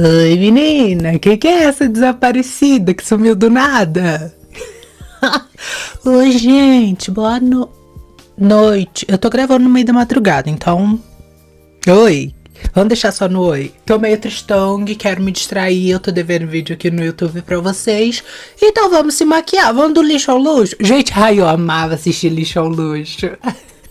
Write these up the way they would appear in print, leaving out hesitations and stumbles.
Oi, menina, que é essa desaparecida que sumiu do nada? Oi, gente, noite. Eu tô gravando no meio da madrugada, então. Oi. Vamos deixar só no oi. Tô meio tristongue, quero me distrair. Eu tô devendo vídeo aqui no YouTube pra vocês. Então vamos se maquiar. Vamos do lixo ao luxo? Gente, ai, eu amava assistir lixo ao luxo.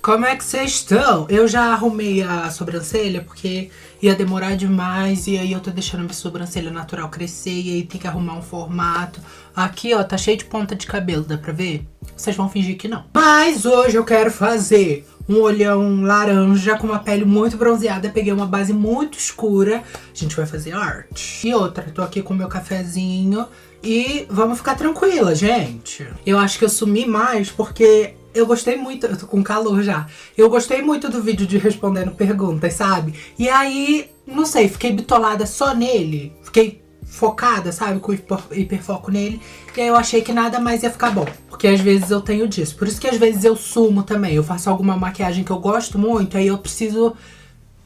Como é que vocês estão? Eu já arrumei a sobrancelha porque ia demorar demais. E aí eu tô deixando a minha sobrancelha natural crescer. E aí tem que arrumar um formato. Aqui, ó, tá cheio de ponta de cabelo, dá pra ver? Vocês vão fingir que não. Mas hoje eu quero fazer um olhão laranja com uma pele muito bronzeada. Peguei uma base muito escura. A gente vai fazer arte. E outra, tô aqui com o meu cafezinho. E vamos ficar tranquila, gente. Eu acho que eu sumi mais porque eu gostei muito, eu tô com calor já. Eu gostei muito do vídeo de respondendo perguntas, sabe? E aí, não sei, fiquei bitolada só nele. Fiquei focada, sabe? Com hiperfoco nele. E aí eu achei que nada mais ia ficar bom. Porque às vezes eu tenho disso. Por isso que às vezes eu sumo também. Eu faço alguma maquiagem que eu gosto muito, aí eu preciso,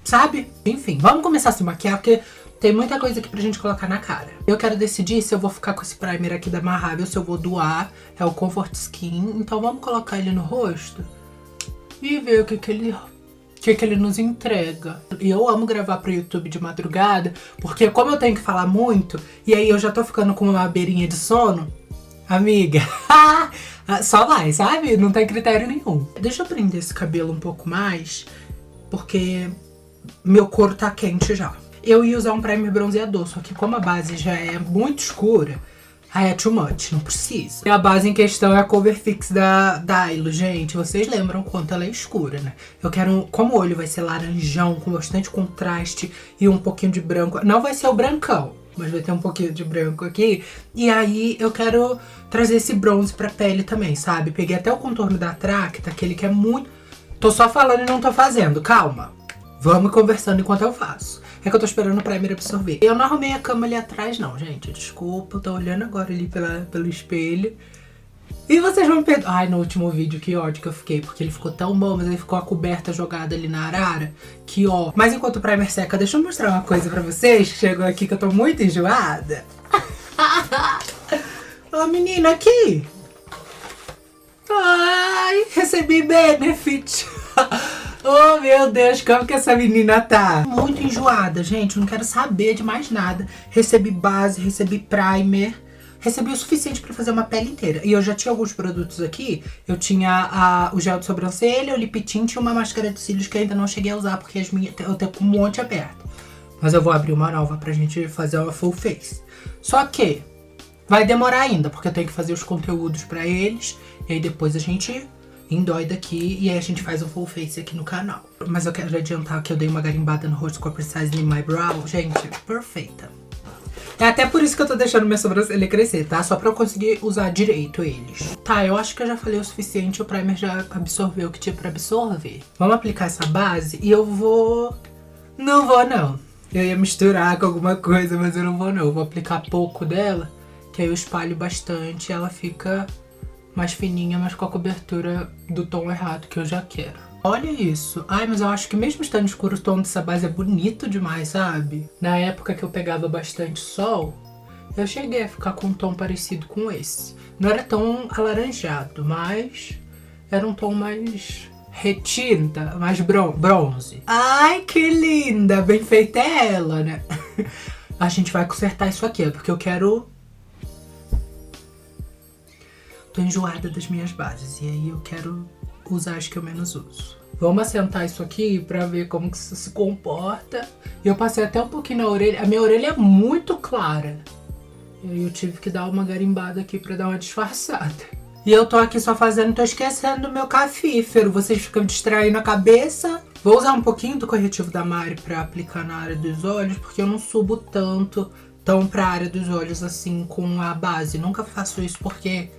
sabe? Enfim, vamos começar a se maquiar, porque tem muita coisa aqui pra gente colocar na cara. Eu quero decidir se eu vou ficar com esse primer aqui da Marrável, se eu vou doar. É o Comfort Skin. Então vamos colocar ele no rosto e ver o que ele nos entrega. E eu amo gravar pro YouTube de madrugada, porque como eu tenho que falar muito, e aí eu já tô ficando com uma beirinha de sono, amiga, só vai, sabe? Não tem critério nenhum. Deixa eu prender esse cabelo um pouco mais, porque meu couro tá quente já. Eu ia usar um primer bronzeador, só que como a base já é muito escura, aí é too much, não precisa. E a base em questão é a Cover Fix da Dailo, gente. Vocês lembram quanto ela é escura, né? Eu quero, como o olho vai ser laranjão, com bastante contraste e um pouquinho de branco. Não vai ser o brancão, mas vai ter um pouquinho de branco aqui. E aí eu quero trazer esse bronze pra pele também, sabe? Peguei até o contorno da Tracta, aquele que é muito... Tô só falando e não tô fazendo, calma. Vamos conversando enquanto eu faço. É que eu tô esperando o primer absorver. Eu não arrumei a cama ali atrás, não, gente. Desculpa, eu tô olhando agora ali pelo espelho. E vocês vão me perdoar. Ai, no último vídeo, que ódio que eu fiquei. Porque ele ficou tão bom, mas ele ficou a coberta jogada ali na arara. Que ó. Mas enquanto o primer seca, deixa eu mostrar uma coisa pra vocês. Que chegou aqui que eu tô muito enjoada. Ô, menina, aqui. Ai, recebi benefit. Oh, meu Deus, como que essa menina tá? Muito enjoada, gente. Não quero saber de mais nada. Recebi base, recebi primer. Recebi o suficiente pra fazer uma pele inteira. E eu já tinha alguns produtos aqui. Eu tinha o gel de sobrancelha, o lip tint e uma máscara de cílios que eu ainda não cheguei a usar, porque as minhas, eu tenho com um monte aberto. Mas eu vou abrir uma nova pra gente fazer uma full face. Só que vai demorar ainda, porque eu tenho que fazer os conteúdos pra eles. E aí depois a gente endóida aqui e aí a gente faz o full face aqui no canal. Mas eu quero adiantar que eu dei uma garimbada no rosto com a Precise in My Brow. Gente, perfeita. É até por isso que eu tô deixando minha sobrancelha crescer, tá? Só pra eu conseguir usar direito eles. Tá, eu acho que eu já falei o suficiente. O primer já absorveu o que tinha pra absorver. Vamos aplicar essa base e eu vou... Não vou, não. Eu ia misturar com alguma coisa, mas eu não vou, não. Eu vou aplicar pouco dela, que aí eu espalho bastante e ela fica mais fininha, mas com a cobertura do tom errado que eu já quero. Olha isso. Ai, mas eu acho que mesmo estando escuro, o tom dessa base é bonito demais, sabe? Na época que eu pegava bastante sol, eu cheguei a ficar com um tom parecido com esse. Não era tão alaranjado, mas era um tom mais retinta, mais bronze. Ai, que linda! Bem feita é ela, né? A gente vai consertar isso aqui, porque eu quero... Tô enjoada das minhas bases e aí eu quero usar as que eu menos uso. Vamos assentar isso aqui pra ver como que isso se comporta. E eu passei até um pouquinho na orelha. A minha orelha é muito clara. E aí eu tive que dar uma garimbada aqui pra dar uma disfarçada. E eu tô aqui só fazendo, tô esquecendo do meu cafífero. Vocês ficam distraindo a cabeça. Vou usar um pouquinho do corretivo da Mari pra aplicar na área dos olhos, porque eu não subo tão pra área dos olhos assim com a base. Nunca faço isso porque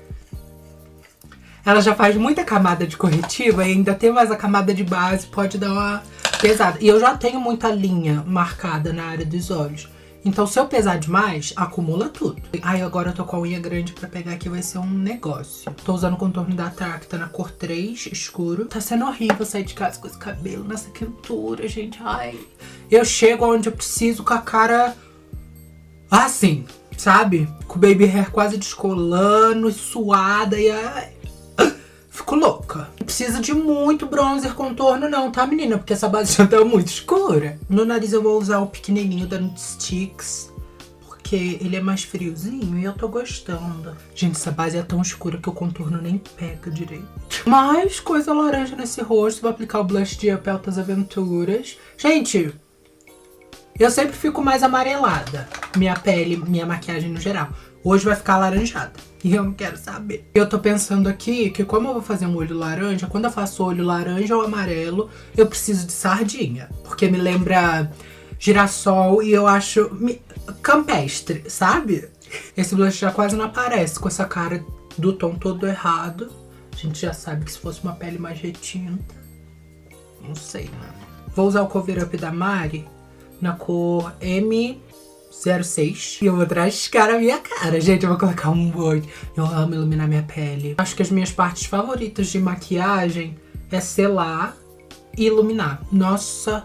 ela já faz muita camada de corretiva e ainda tem mais a camada de base, pode dar uma pesada. E eu já tenho muita linha marcada na área dos olhos. Então se eu pesar demais, acumula tudo. Ai, agora eu tô com a unha grande pra pegar aqui, vai ser um negócio. Tô usando o contorno da Tracta na cor 3, escuro. Tá sendo horrível sair de casa com esse cabelo nessa quentura, gente. Ai, eu chego onde eu preciso com a cara assim, sabe? Com o baby hair quase descolando, suada e fico louca. Não precisa de muito bronzer contorno não, tá, menina? Porque essa base já tá muito escura. No nariz eu vou usar o pequenininho da Nudestix, porque ele é mais friozinho e eu tô gostando. Gente, essa base é tão escura que o contorno nem pega direito. Mais coisa laranja nesse rosto. Vou aplicar o blush de Up Altas Aventuras. Gente, eu sempre fico mais amarelada. Minha pele, minha maquiagem no geral. Hoje vai ficar alaranjada. E eu não quero saber. Eu tô pensando aqui que como eu vou fazer um olho laranja, quando eu faço olho laranja ou amarelo, eu preciso de sardinha. Porque me lembra girassol e eu acho campestre, sabe? Esse blush já quase não aparece com essa cara do tom todo errado. A gente já sabe que se fosse uma pele mais retinta, não sei, né? Vou usar o Cover Up da Mari na cor M06. E eu vou rascar a minha cara. Gente, eu vou colocar um monte. Eu amo iluminar minha pele. Acho que as minhas partes favoritas de maquiagem é selar e iluminar. Nossa.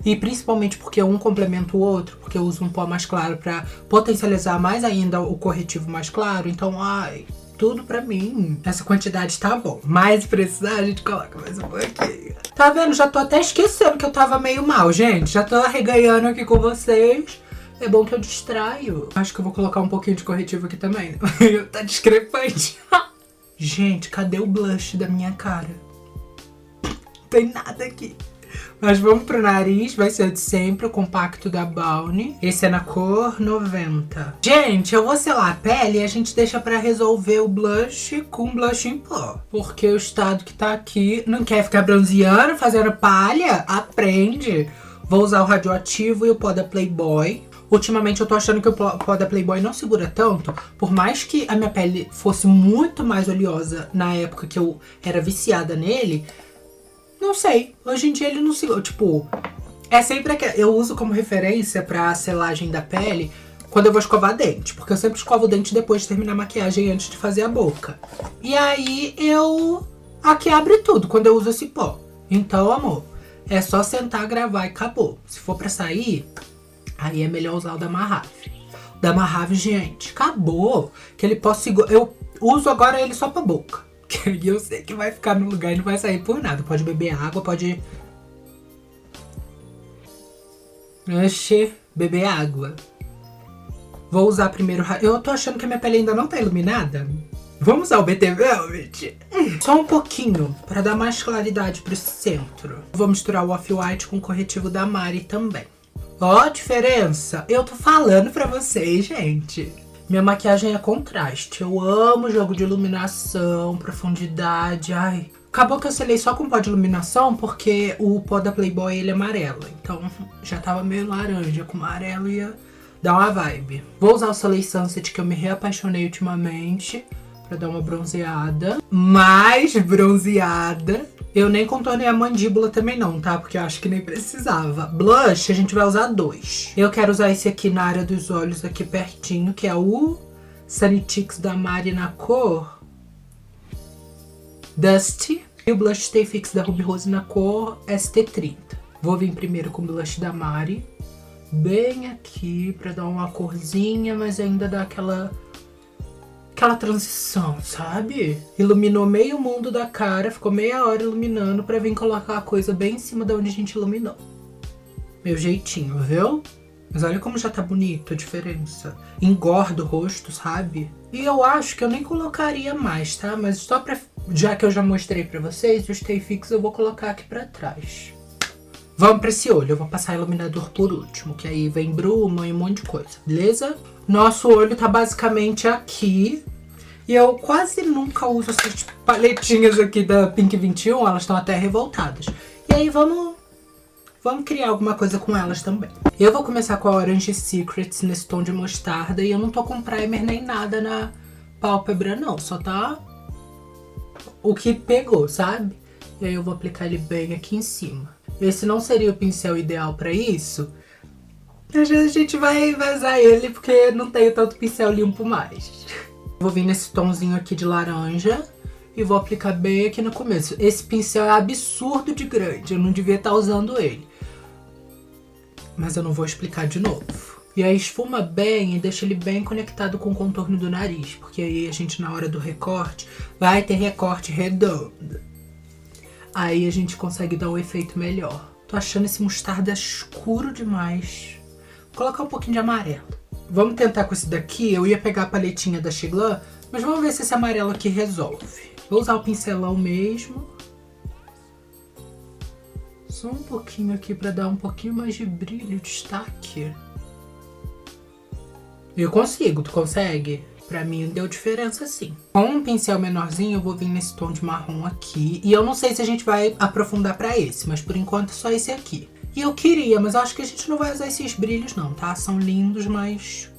E principalmente porque um complementa o outro. Porque eu uso um pó mais claro pra potencializar mais ainda o corretivo mais claro. Então, ai, tudo pra mim. Essa quantidade tá bom. Mas precisar, a gente coloca mais um pouquinho. Tá vendo? Já tô até esquecendo que eu tava meio mal, gente. Já tô arreganhando aqui com vocês. É bom que eu distraio. Acho que eu vou colocar um pouquinho de corretivo aqui também. Tá discrepante. Gente, cadê o blush da minha cara? Não tem nada aqui. Mas vamos pro nariz, vai ser o de sempre, o compacto da Balmy. Esse é na cor 90. Gente, eu vou selar a pele e a gente deixa pra resolver o blush com blush em pó. Porque o estado que tá aqui não quer ficar bronzeando, fazendo palha? Aprende! Vou usar o radioativo e o pó da Playboy. Ultimamente eu tô achando que o pó da Playboy não segura tanto. Por mais que a minha pele fosse muito mais oleosa na época que eu era viciada nele, não sei, hoje em dia ele não segura. Tipo, é sempre que eu uso como referência pra selagem da pele quando eu vou escovar dente. Porque eu sempre escovo o dente depois de terminar a maquiagem antes de fazer a boca. E aí aqui abre tudo quando eu uso esse pó. Então, amor, é só sentar, gravar e acabou. Se for pra sair, aí é melhor usar o da Mahave. O da Mahave, gente, acabou. Que ele pode segurar. Eu uso agora ele só pra boca. E eu sei que vai ficar no lugar e não vai sair por nada. Pode beber água, pode... Oxê, beber água. Vou usar primeiro... Eu tô achando que a minha pele ainda não tá iluminada. Vamos usar o BT Velvet? Só um pouquinho, pra dar mais claridade pro centro. Vou misturar o Off-White com o corretivo da Mari também. Ó a diferença. Eu tô falando pra vocês, gente. Minha maquiagem é contraste. Eu amo jogo de iluminação, profundidade. Ai, acabou que eu selei só com pó de iluminação porque o pó da Playboy ele é amarelo. Então já tava meio laranja, com amarelo ia dar uma vibe. Vou usar o Soleil Sunset que eu me reapaixonei ultimamente pra dar uma bronzeada. Mais bronzeada. Eu nem contornei a mandíbula também não, tá? Porque eu acho que nem precisava. Blush, a gente vai usar 2. Eu quero usar esse aqui na área dos olhos, aqui pertinho, que é o Sanitix da Mari na cor Dusty. E o Blush Stay Fix da Ruby Rose na cor ST30. Vou vir primeiro com o blush da Mari. Bem aqui, pra dar uma corzinha, mas ainda dá aquela transição, sabe? Iluminou meio mundo da cara, ficou meia hora iluminando pra vir colocar a coisa bem em cima de onde a gente iluminou. Meu jeitinho, viu? Mas olha como já tá bonito a diferença. Engorda o rosto, sabe? E eu acho que eu nem colocaria mais, tá? Mas só pra... Já que eu já mostrei pra vocês, o Stay Fix eu vou colocar aqui pra trás. Vamos pra esse olho, eu vou passar iluminador por último, que aí vem bruma e um monte de coisa, beleza? Nosso olho tá basicamente aqui. E eu quase nunca uso essas paletinhas aqui da Pink 21, elas estão até revoltadas. E aí vamos criar alguma coisa com elas também. Eu vou começar com a Orange Secrets nesse tom de mostarda e eu não tô com primer nem nada na pálpebra não, só tá o que pegou, sabe? E aí eu vou aplicar ele bem aqui em cima. Esse não seria o pincel ideal pra isso. Às vezes a gente vai usar ele porque não tenho tanto pincel limpo mais. Vou vir nesse tomzinho aqui de laranja e vou aplicar bem aqui no começo. Esse pincel é absurdo de grande, eu não devia estar usando ele. Mas eu não vou explicar de novo. E aí esfuma bem e deixa ele bem conectado com o contorno do nariz. Porque aí a gente, na hora do recorte, vai ter recorte redondo. Aí a gente consegue dar um efeito melhor. Tô achando esse mostarda escuro demais. Vou colocar um pouquinho de amarelo. Vamos tentar com esse daqui. Eu ia pegar a paletinha da Chiglan, mas vamos ver se esse amarelo aqui resolve. Vou usar o pincelão mesmo. Só um pouquinho aqui pra dar um pouquinho mais de brilho, destaque. Eu consigo, tu consegue? Pra mim deu diferença sim. Com um pincel menorzinho eu vou vir nesse tom de marrom aqui. E eu não sei se a gente vai aprofundar pra esse, mas por enquanto só esse aqui. E eu queria, mas eu acho que a gente não vai usar esses brilhos não, tá? São lindos, mas...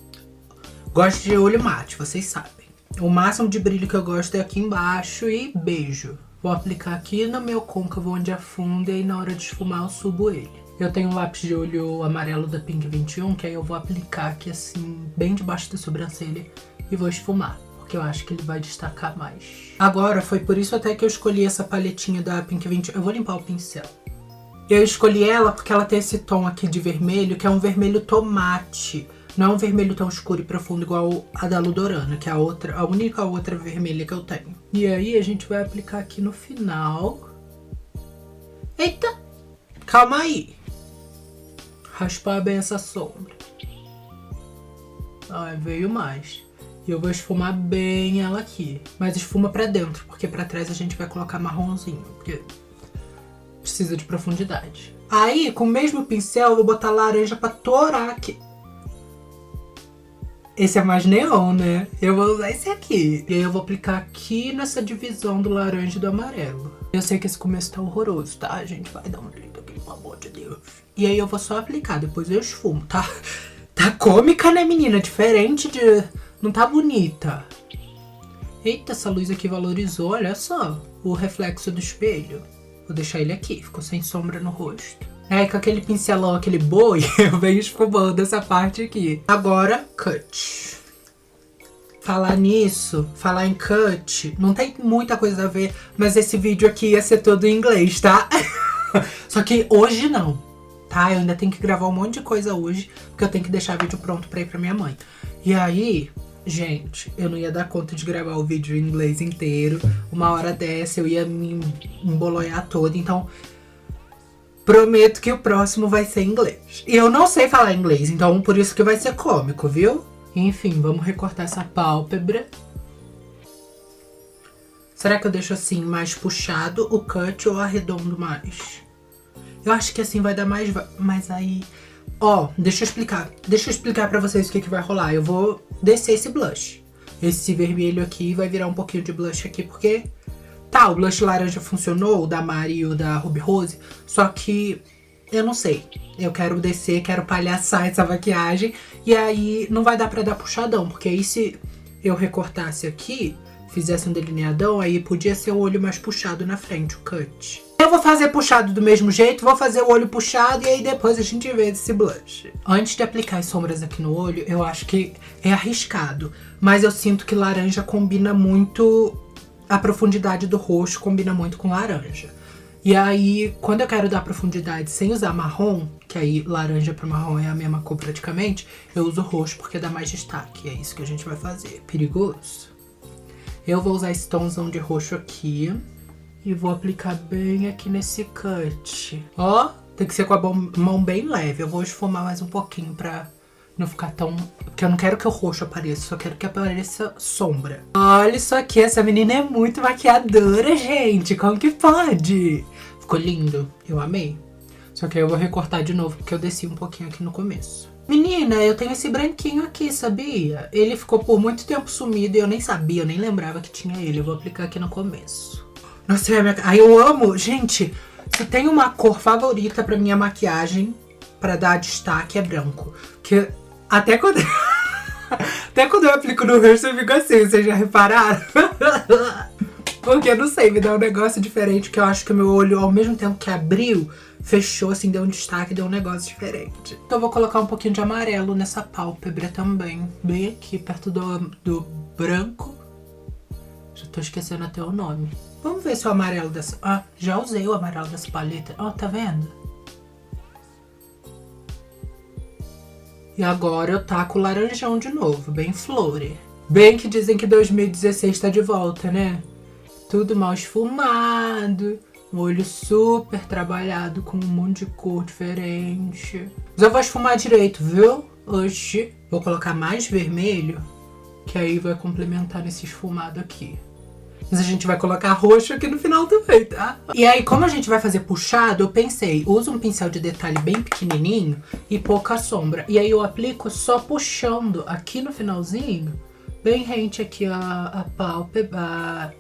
Gosto de olho mate, vocês sabem. O máximo de brilho que eu gosto é aqui embaixo e beijo. Vou aplicar aqui no meu côncavo onde afunda e na hora de esfumar eu subo ele. Eu tenho um lápis de olho amarelo da Pink 21, que aí eu vou aplicar aqui assim, bem debaixo da sobrancelha e vou esfumar, porque eu acho que ele vai destacar mais. Agora, foi por isso até que eu escolhi essa paletinha da Pink 21. Eu vou limpar o pincel. Eu escolhi ela porque ela tem esse tom aqui de vermelho, que é um vermelho tomate. Não é um vermelho tão escuro e profundo igual a da Ludorana, que é a única outra vermelha que eu tenho. E aí a gente vai aplicar aqui no final. Eita! Calma aí! Raspar bem essa sombra. Ai, veio mais. E eu vou esfumar bem ela aqui. Mas esfuma pra dentro, porque pra trás a gente vai colocar marronzinho. Porque precisa de profundidade. Aí, com o mesmo pincel, eu vou botar laranja pra torar aqui. Esse é mais neon, né? Eu vou usar esse aqui. E aí eu vou aplicar aqui nessa divisão do laranja e do amarelo. Eu sei que esse começo tá horroroso, tá? A gente vai dar um jeito aqui, pelo amor de Deus. E aí eu vou só aplicar, depois eu esfumo, tá? Tá cômica, né, menina? Diferente de... Não tá bonita. Eita, essa luz aqui valorizou, olha só. O reflexo do espelho. Vou deixar ele aqui, ficou sem sombra no rosto. É, com aquele pincelão, aquele boi, eu venho esfumando essa parte aqui. Agora, cut. Falar nisso, falar em cut, não tem muita coisa a ver, mas esse vídeo aqui ia ser todo em inglês, tá? Só que hoje não, tá? Eu ainda tenho que gravar um monte de coisa hoje, porque eu tenho que deixar o vídeo pronto pra ir pra minha mãe. E aí, gente, eu não ia dar conta de gravar o vídeo em inglês inteiro. Uma hora dessa eu ia me emboloiar toda, então... Prometo que o próximo vai ser em inglês. E eu não sei falar inglês, então por isso que vai ser cômico, viu? Enfim, vamos recortar essa pálpebra. Será que eu deixo assim mais puxado o cut ou arredondo mais? Eu acho que assim vai dar mais... Mas aí... Ó, deixa eu explicar. Deixa eu explicar pra vocês o que vai rolar. Eu vou descer esse blush. Esse vermelho aqui vai virar um pouquinho de blush aqui, porque... Tá, o blush laranja funcionou, o da Mari e o da Ruby Rose, só que eu não sei. Eu quero descer, quero palhaçar essa maquiagem, e aí não vai dar pra dar puxadão, porque aí se eu recortasse aqui, fizesse um delineadão, aí podia ser o olho mais puxado na frente, o cut. Eu vou fazer puxado do mesmo jeito, vou fazer o olho puxado e aí depois a gente vê esse blush. Antes de aplicar as sombras aqui no olho, eu acho que é arriscado, mas eu sinto que laranja combina muito... A profundidade do roxo combina muito com laranja. E aí, quando eu quero dar profundidade sem usar marrom, que aí laranja para marrom é a mesma cor praticamente, eu uso roxo porque dá mais destaque. É isso que a gente vai fazer. Perigoso? Eu vou usar esse tomzão de roxo aqui e vou aplicar bem aqui nesse cut. Ó, tem que ser com a mão bem leve. Eu vou esfumar mais um pouquinho pra... Não ficar tão... Porque eu não quero que o roxo apareça, só quero que apareça sombra. Olha isso aqui, essa menina é muito maquiadora, gente. Como que pode? Ficou lindo, eu amei. Só que aí eu vou recortar de novo, porque eu desci um pouquinho aqui no começo. Menina, eu tenho esse branquinho aqui, sabia? Ele ficou por muito tempo sumido e eu nem sabia, eu nem lembrava que tinha ele. Eu vou aplicar aqui no começo. Nossa, aí eu amo... Gente, se tem uma cor favorita pra minha maquiagem, pra dar destaque, é branco. Porque... Até quando eu aplico no rosto eu fico assim, vocês já repararam? Porque eu não sei, me dá um negócio diferente, que eu acho que o meu olho, ao mesmo tempo que abriu, fechou, assim, deu um destaque, deu um negócio diferente. Então eu vou colocar um pouquinho de amarelo nessa pálpebra também, bem aqui, perto do branco. Já tô esquecendo até o nome. Vamos ver se o amarelo dessa... Ah, já usei o amarelo dessa paleta. Ó, tá vendo? E agora eu taco o laranjão de novo, bem flore. Bem que dizem que 2016 tá de volta, né? Tudo mal esfumado, um olho super trabalhado com um monte de cor diferente. Mas eu vou esfumar direito, viu? Hoje vou colocar mais vermelho, que aí vai complementar nesse esfumado aqui. Mas a gente vai colocar roxo aqui no final também, tá? E aí, como a gente vai fazer puxado, eu pensei, usa um pincel de detalhe bem pequenininho e pouca sombra. E aí eu aplico só puxando aqui no finalzinho, bem rente aqui a pálpebra,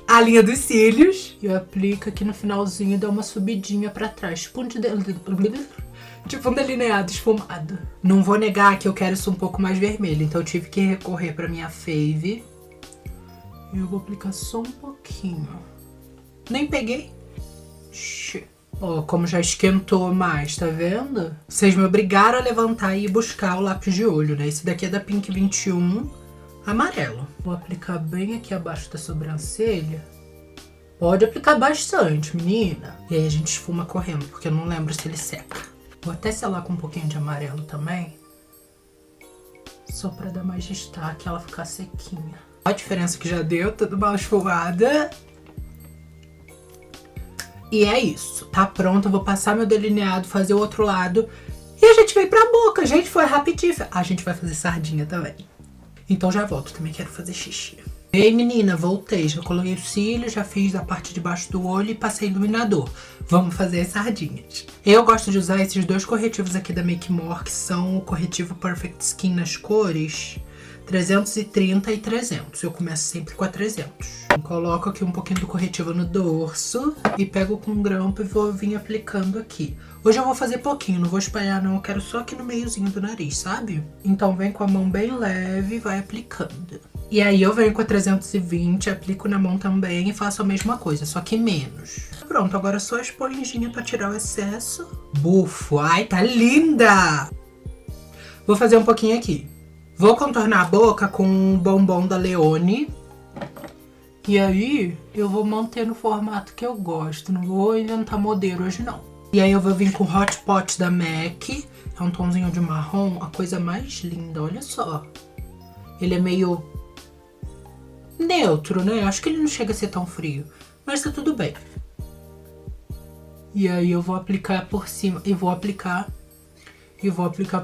a linha dos cílios. E eu aplico aqui no finalzinho e dou uma subidinha pra trás, tipo um delineado esfumado. Não vou negar que eu quero isso um pouco mais vermelho, então eu tive que recorrer pra minha fave. E eu vou aplicar só um pouquinho. Nem peguei. Ó, como já esquentou mais, tá vendo? Vocês me obrigaram a levantar e ir buscar o lápis de olho, né? Esse daqui é da Pink 21, amarelo. Vou aplicar bem aqui abaixo da sobrancelha. Pode aplicar bastante, menina. E aí a gente esfuma correndo, porque eu não lembro se ele seca. Vou até selar com um pouquinho de amarelo também. Só pra dar mais destaque, ela ficar sequinha. Olha a diferença que já deu, tudo mal esfumada. E é isso, tá pronto, eu vou passar meu delineado, fazer o outro lado. E a gente vem pra boca, gente, foi rapidinho. A gente vai fazer sardinha também. Então já volto, também quero fazer xixi. Ei, menina, voltei, já coloquei o cílio, já fiz a parte de baixo do olho e passei iluminador. Vamos fazer as sardinhas. Eu gosto de usar esses dois corretivos aqui da Make More, que são o corretivo Perfect Skin nas cores 330 e 300. Eu começo sempre com a 300. Coloco aqui um pouquinho do corretivo no dorso e pego com um grampo e vou vir aplicando aqui. Hoje eu vou fazer pouquinho, não vou espalhar não, eu quero só aqui no meiozinho do nariz, sabe? Então vem com a mão bem leve e vai aplicando. E aí eu venho com a 320, aplico na mão também e faço a mesma coisa, só que menos. Pronto, agora só a esponjinha pra tirar o excesso. Bufo, ai, tá linda! Vou fazer um pouquinho aqui. Vou contornar a boca com o bombom da Leone. E aí, eu vou manter no formato que eu gosto. Não vou inventar modelo hoje, não. E aí eu vou vir com o Hot Pot da MAC. É um tomzinho de marrom, a coisa mais linda, olha só. Ele é meio neutro, né? Acho que ele não chega a ser tão frio. Mas tá tudo bem. E aí eu vou aplicar por cima. E vou aplicar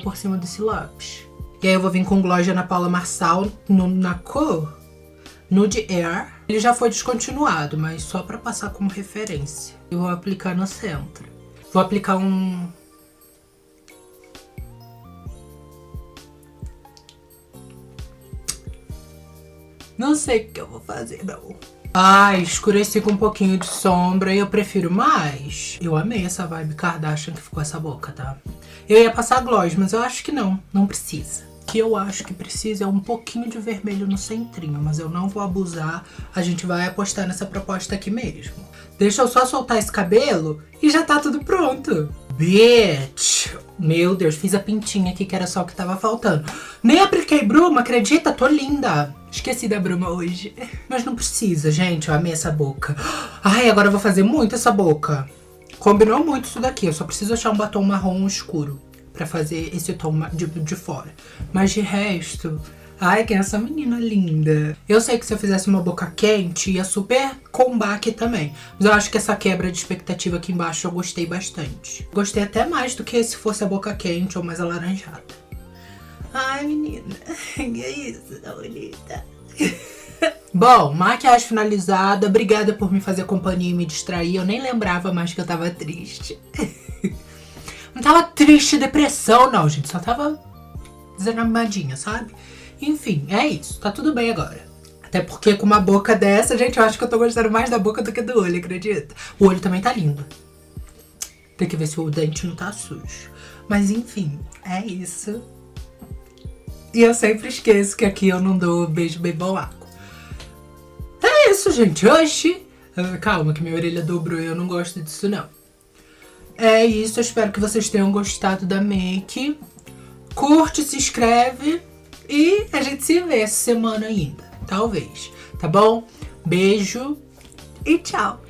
por cima desse lápis. E aí eu vou vir com gloss Ana Paula Marçal na cor Nude Air. Ele já foi descontinuado, mas só pra passar como referência. Eu vou aplicar no centro. Vou aplicar um... Não sei o que eu vou fazer, não. Ah, escureci com um pouquinho de sombra e eu prefiro mais. Eu amei essa vibe Kardashian que ficou essa boca, tá? Eu ia passar gloss, mas eu acho que não precisa. O que eu acho que precisa é um pouquinho de vermelho no centrinho, mas eu não vou abusar. A gente vai apostar nessa proposta aqui mesmo. Deixa eu só soltar esse cabelo e já tá tudo pronto. Bitch! Meu Deus, fiz a pintinha aqui que era só o que tava faltando. Nem apliquei bruma, acredita? Tô linda. Esqueci da bruma hoje. Mas não precisa, gente. Eu amei essa boca. Ai, agora eu vou fazer muito essa boca. Combinou muito isso daqui. Eu só preciso achar um batom marrom escuro pra fazer esse tom de fora. Mas de resto... Ai, que é essa menina linda. Eu sei que se eu fizesse uma boca quente, ia super combar aqui também. Mas eu acho que essa quebra de expectativa aqui embaixo eu gostei bastante. Gostei até mais do que se fosse a boca quente ou mais alaranjada. Ai, menina. Que é isso, tá bonita. Bom, maquiagem finalizada. Obrigada por me fazer companhia e me distrair. Eu nem lembrava mais que eu tava triste. Não tava triste, depressão, não, gente. Só tava desanimadinha, sabe? Enfim, é isso. Tá tudo bem agora. Até porque com uma boca dessa, gente, eu acho que eu tô gostando mais da boca do que do olho, acredita? O olho também tá lindo. Tem que ver se o dente não tá sujo. Mas enfim, é isso. E eu sempre esqueço que aqui eu não dou beijo bem bolaco. É isso, gente. Oxi. Calma, que minha orelha dobrou e eu não gosto disso, não. É isso. Eu espero que vocês tenham gostado da make. Curte, se inscreve. E a gente se vê essa semana ainda. Talvez. Tá bom? Beijo e tchau.